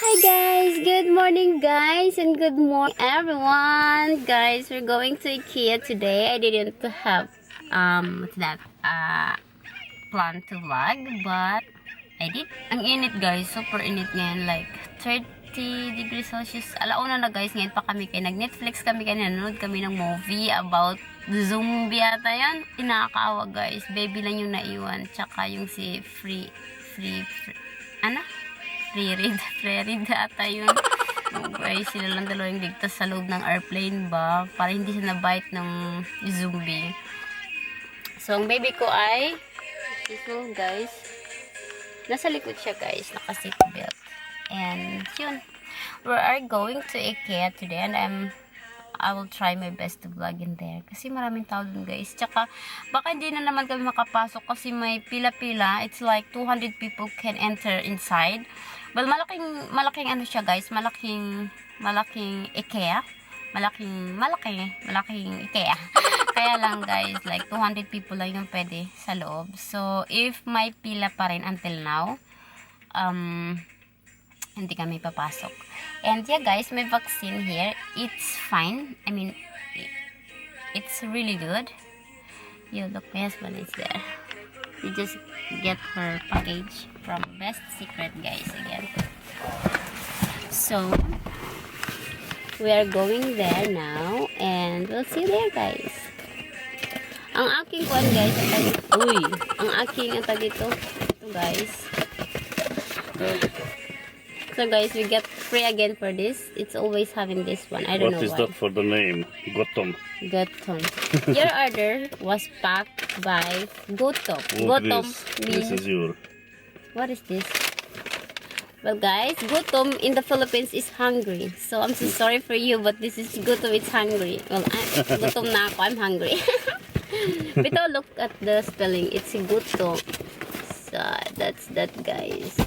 Hi guys, good morning guys, and good morning everyone. Guys, we're going to IKEA today. I didn't have what's that? Plan to vlog, but I did. Ang init guys, super init ngayon, like 30 degrees Celsius. Alauna na guys, ngayon pa kami kayo nag-Netflix kami kaya nanonood kami ng movie about zombie ata yan. Inakaawa guys, baby lang yung naiwan, tsaka yung si free ano? Free-read ata yun. Guys, sila lang dalawa yung ligtas sa loob ng airplane ba? Para hindi siya nabite ng zombie. So, ang baby ko ay ito guys. Nasa likod siya guys. Naka-seatbelt. And, yun. We are going to IKEA today and I will try my best to vlog in there. Kasi maraming tao dun guys. Tsaka, baka hindi na naman kami makapasok kasi may pila-pila. It's like 200 people can enter inside. Well, malaking ano siya guys. Malaking IKEA. Malaking IKEA. Kaya lang guys, like 200 people lang yung pwede sa loob. So, if may pila pa rin until now, hindi kami papasok. And yeah guys, may vaccine here. It's fine. I mean, it's really good. You look, my husband is there. You just get her package from Best Secret guys again. So, we are going there now and we'll see you there guys. Ang aking kuwan guys, ang aking ito guys. So guys, we get free again for this. It's always having this one. I don't know why. What is that for the name? Gotham. Your order was packed by Gotham. Gotham means... This is your... What is this? Well guys, Gotham in the Philippines is hungry. So I'm so sorry for you, but this is Gotham, it's hungry. Well, Gotham na ako, I'm hungry. But look at the spelling. It's Gotham. So that's that guys.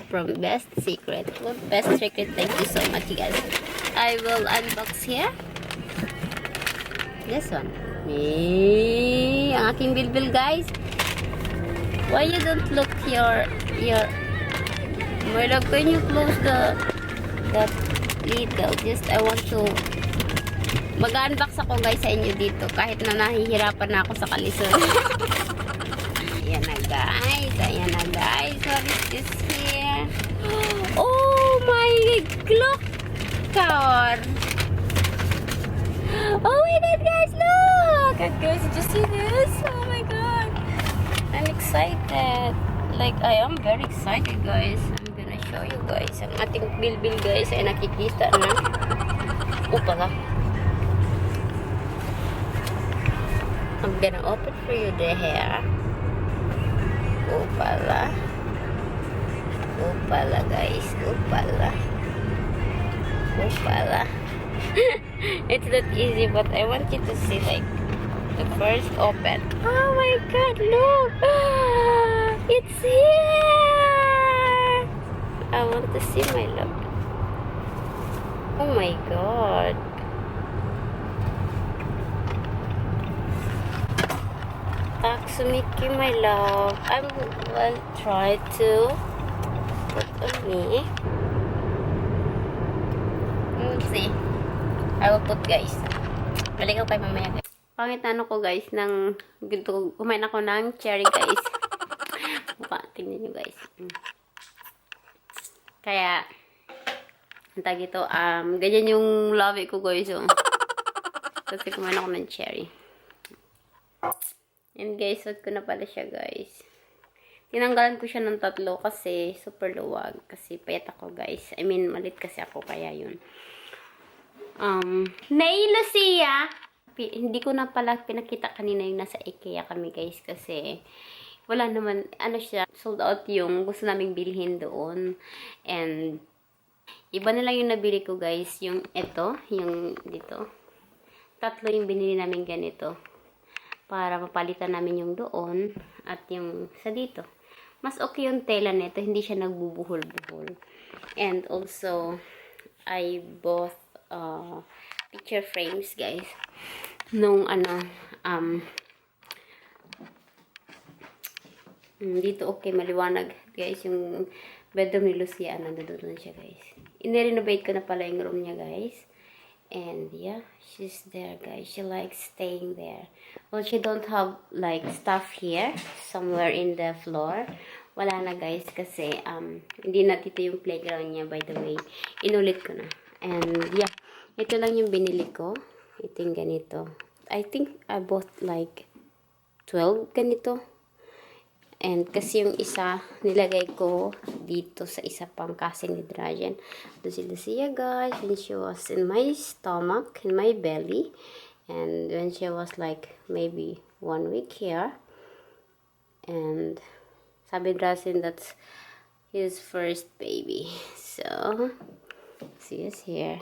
From Best Secret. Well, Best Secret, thank you so much guys. I will unbox here. This one. Ang aking bilbil guys. Why you don't look your my love, can you close that little? Just I want to mag-unbox ako guys sa inyo dito kahit na nahihirapan na ako sa kalisod. Ayan na guys. What is this here? Oh my clock car. Oh my god guys, look! Guys, did you see this? Oh my god. I'm excited. Like, I am very excited guys. I'm gonna show you guys. Ang ating bilbil guys ay nakikita na. Pala. I'm gonna open for you the hair. Pala guys. Pala. It's not easy, but I want you to see like the first open. Oh my god, look! It's here! I want to see my love. Oh my god. Tatsumiki, my love. I will try to put on me. Let's see. I will put guys. Balik ako kay mamaya guys. Pangit na ano ko guys ng kumain ako ng cherry guys. Mukha, tingnan nyo guys. Kaya ang tag ito, ganyan yung labi ko guys. Oh. Kasi kumain ako ng cherry. And guys, suot ko na pala siya guys. Tinanggalan ko siya ng 3 kasi super luwag. Kasi payat ako guys. I mean, malit kasi ako kaya yun. Nay Lucia! Hindi ko na pala pinakita kanina yung nasa IKEA kami guys. Kasi wala naman, ano siya, sold out yung gusto naming bilhin doon. And iba na lang yung nabili ko guys. Yung ito, yung dito. 3 yung binili namin ganito. Para mapalitan namin yung doon at yung sa dito. Mas okay yung tela nito, hindi siya nagbubuhol-buhol. And also, I bought picture frames, guys. Nung dito okay, maliwanag, guys, yung bedroom ni Lucia, nandun siya, guys. I-renovate ko na pala yung room niya, guys. And yeah, she's there, guys. She likes staying there. Well, she don't have like stuff here, somewhere in the floor. Wala na, guys, kasi hindi na dito yung playground niya, by the way. Inulit ko na. And yeah, ito lang yung binili ko. Ito yung ganito. I think I bought like 12 ganito. And kasi yung isa, nilagay ko dito sa isa pang casing hydrogen. Ito si Lucia, guys, when she was in my stomach, in my belly. And when she was like maybe 1 week here. And sabi Drasin, that's his first baby. So, she is here.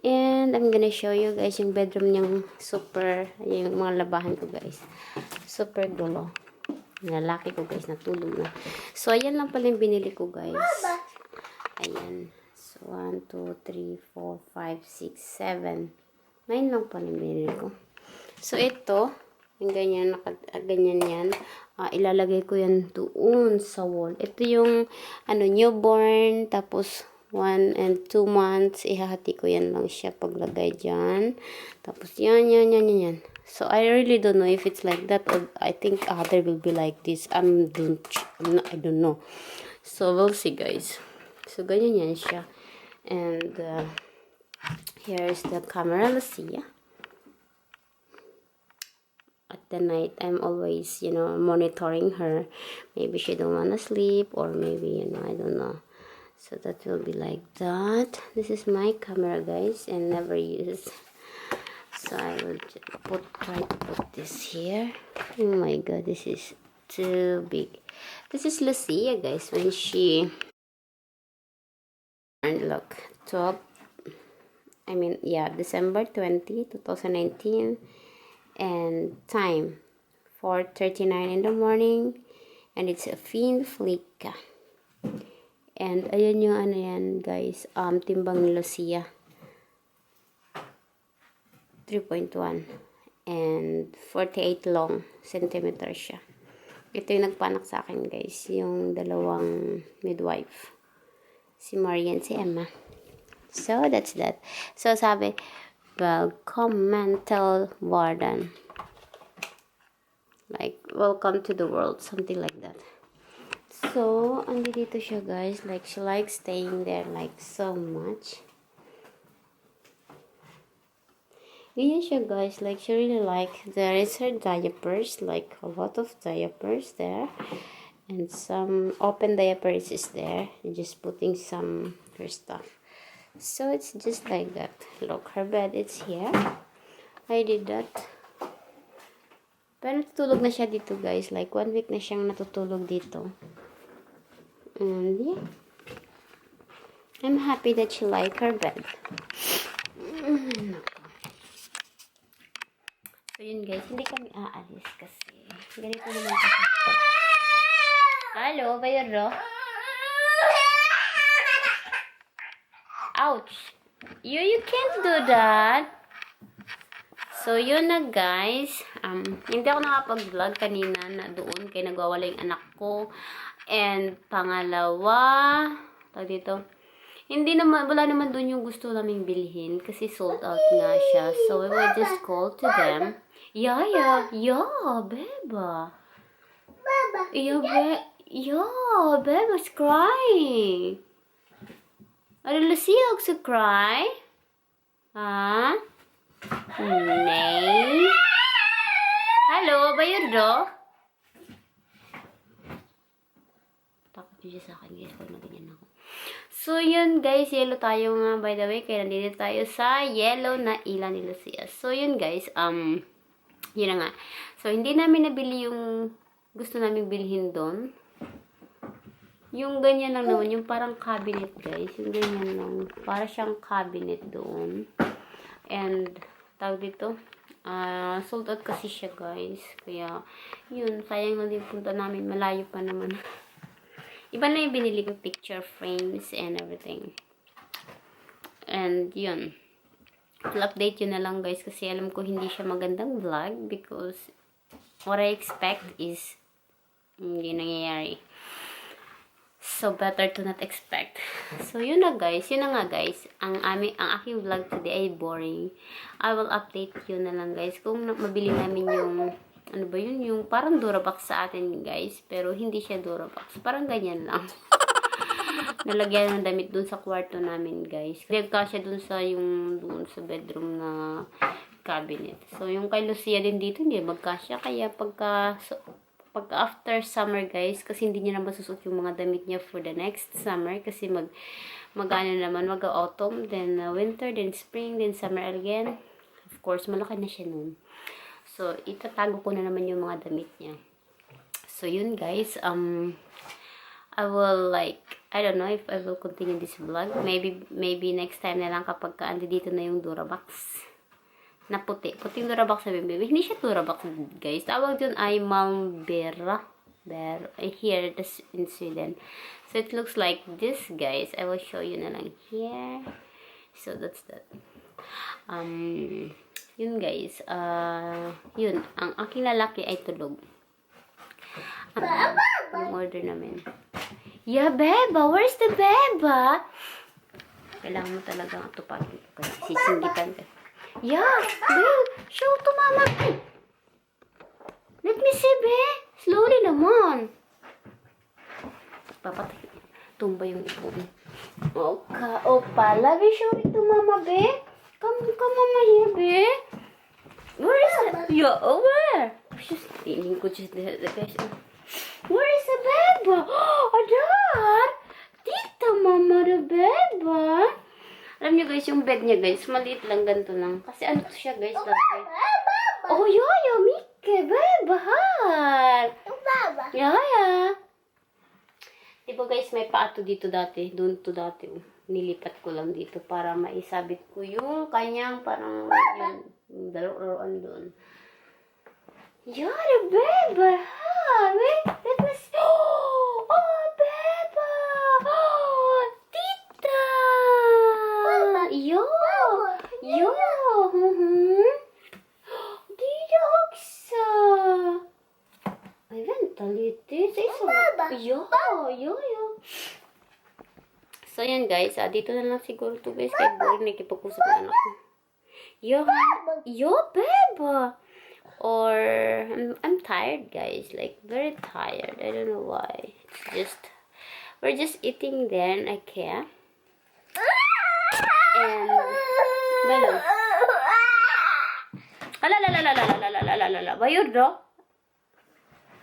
And I'm gonna show you guys yung bedroom niyang super, yung mga labahan ko, guys. Super gulo. Lalaki ko, guys, natulog na. So, ayan lang pala yung binili ko, guys. Ayan. So, 1, 2, 3, 4, 5, 6, 7. 9 lang pala yung binili ko. So, ito, yung ganyan, ganyan yan. Ilalagay ko yan doon sa wall. Ito yung, newborn, tapos 1 and 2 months. Ihahati ko yan lang siya paglagay dyan. Tapos, yan. So, I really don't know if it's like that or I think other will be like this. I don't know. So, we'll see, guys. So, ganyan yan siya. And, here's the camera, Lucia. At the night, I'm always, monitoring her. Maybe she don't wanna sleep or maybe, I don't know. So, that will be like that. This is my camera, guys, and never use. So I will try to put this here. Oh my god, this is too big. This is Lucia, guys, when she, and look, December 20, 2019, and time 4:39 in the morning, and it's a fin flick. And ayun yung yan, guys, timbang ni Lucia. 3.1 and 48 long centimeter siya. Ito yung nagpanak sa akin, guys, yung dalawang midwife, si Marian, si Emma. So that's that. So sabi, welcome mental warden, like welcome to the world, something like that. So andi dito siya, guys, like she likes staying there like so much. Ganyan siya, guys, like she really like, there is her diapers, like a lot of diapers there, and some open diapers is there, and just putting some her stuff. So it's just like that. Look, her bed is here. I did that. Pero natutulog na siya dito, guys, like 1 week na siyang natutulog dito. And yeah, I'm happy that she like her bed. So yun, guys, hindi kami aalis kasi ganito naman kasi. Hello, Bayro? Ouch! You can't do that. So yun na, guys. Hindi ako nakapag-vlog kanina na doon kaya nagwawala yung anak ko. And pangalawa, dito, wala naman doon yung gusto naming bilhin kasi sold out nga siya. So we will just call to them. Yeah, Beba. Beba's crying. Are Lucia also cry? Huh? Nay? Hello, Bayardo? Takot siya sa akin, guys, pag naganyan ako. So, yun, guys, yellow tayo nga, by the way, kaya nandito tayo sa yellow na ila ni Lucia. So, yun, guys, yun na nga. So, hindi namin nabili yung gusto namin bilhin doon. Yung ganyan lang naman, yung parang cabinet, guys. Yung ganyan lang. Para siyang cabinet doon. And, tawag dito, sold out kasi siya, guys. Kaya, yun, sayang na din punta namin. Malayo pa naman. Iba na yung binili ko, picture frames and everything. And, yun. I'll update yun na lang, guys, kasi alam ko hindi siya magandang vlog because what I expect is hindi nangyayari. So, better to not expect. So, yun na guys. Yun na nga guys. Ang aking vlog today ay boring. I will update you na lang guys. Kung mabili namin yung, ano ba yun? Yung parang Durabox sa atin guys. Pero hindi siya Durabox. Parang ganyan lang. Nalagyan ng damit dun sa kwarto namin guys. Nagkasya dun sa sa bedroom na cabinet. So, yung kay Lucia din dito, hindi magkasya. Kaya pagka after summer guys, kasi hindi niya naman susuot yung mga damit niya for the next summer. Kasi mag-ano naman, mag-autumn, then winter, then spring, then summer again. Of course, malaki na siya nun. So, itatago ko na naman yung mga damit niya. So, yun guys, I will I don't know if I will continue this vlog. Maybe next time na lang kapag andi dito na yung Durabox. Na puti. Puting Durabox sa baby. Hindi siya Durabox guys. Tawag dun ay Malmberra. Here in Sweden. So it looks like this guys. I will show you na lang here. So that's that. Yun guys. Yun. Ang aking lalaki ay tulog. Yung order namin. Yeah, beba. Where's the beba? Kailangan mo talagang tupagin ko. Sisinggitan ka. Yeah, babe. Show to mama. Let me see, babe. Slowly naman. Papatay. Tumba yung ipon. Okay. Opa, love you. Show it to mama, babe. Come mama here, babe. Where is it? Yeah, where? Just feeling ko just the best. Where is the beba? Adar! Tita, mama, the beba. Alam niyo guys, yung bed niya guys, maliit lang, ganito lang. Kasi ano to siya guys, dati. Oh, Yoyo, Mickey, bebahal. Yaya. Diba guys, may paato dito dati. Doon to dati. Nilipat ko lang dito para maisabit ko yung kanyang parang yung dalaroan doon. Yaya, bebahal. Wait, let me see. Oh, beba. Oh, tita. Yo. Tita Oksa. Ay, vänta lite. Säg så. Yo. So, yan guys. Dito na lang siguro to guys. Kaya boring nakipag-usap na anak ko. Yo, beba. Or, I'm tired guys. Like, very tired. I don't know why. We're just eating then. Okay. And, balon. Ala. Bayod do?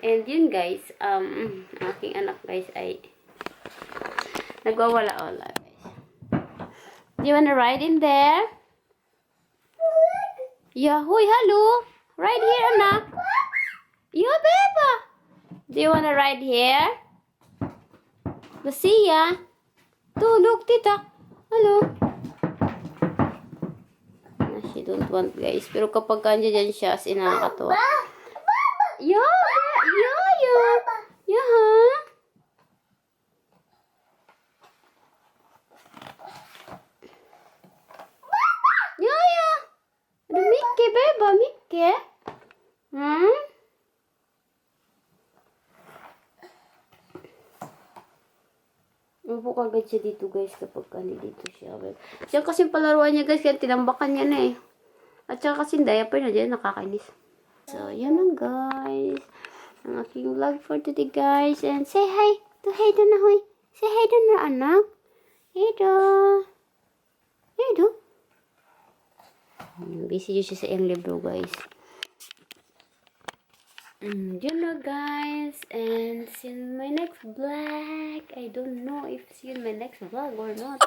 And yun guys, aking anak guys ay nagwawala-wala guys. Do you wanna ride in there? Yeah, huy, hello. Ride here, anak. Yeah, beba. Do you wanna ride here? Lucia. Look, tita. Hello. She don't want guys. Pero kapag kanya dyan siya, as in nakakatawa. Yeah. Ada Mickey, beba, Mickey. Upo kagad siya dito guys kapag dito siya. Siya kasi palaruan niya guys, kaya tinambakan niya na eh. At saka kasi diaper na dyan, nakakainis. So, yan lang guys. Ang aking vlog for today guys. And say hi to Haydo na hoy. Say hi to na anak. Haydo. Busy siya sa iyang libro guys. Yun na guys. And see you in my next vlog. I don't know if see you in my next vlog or not.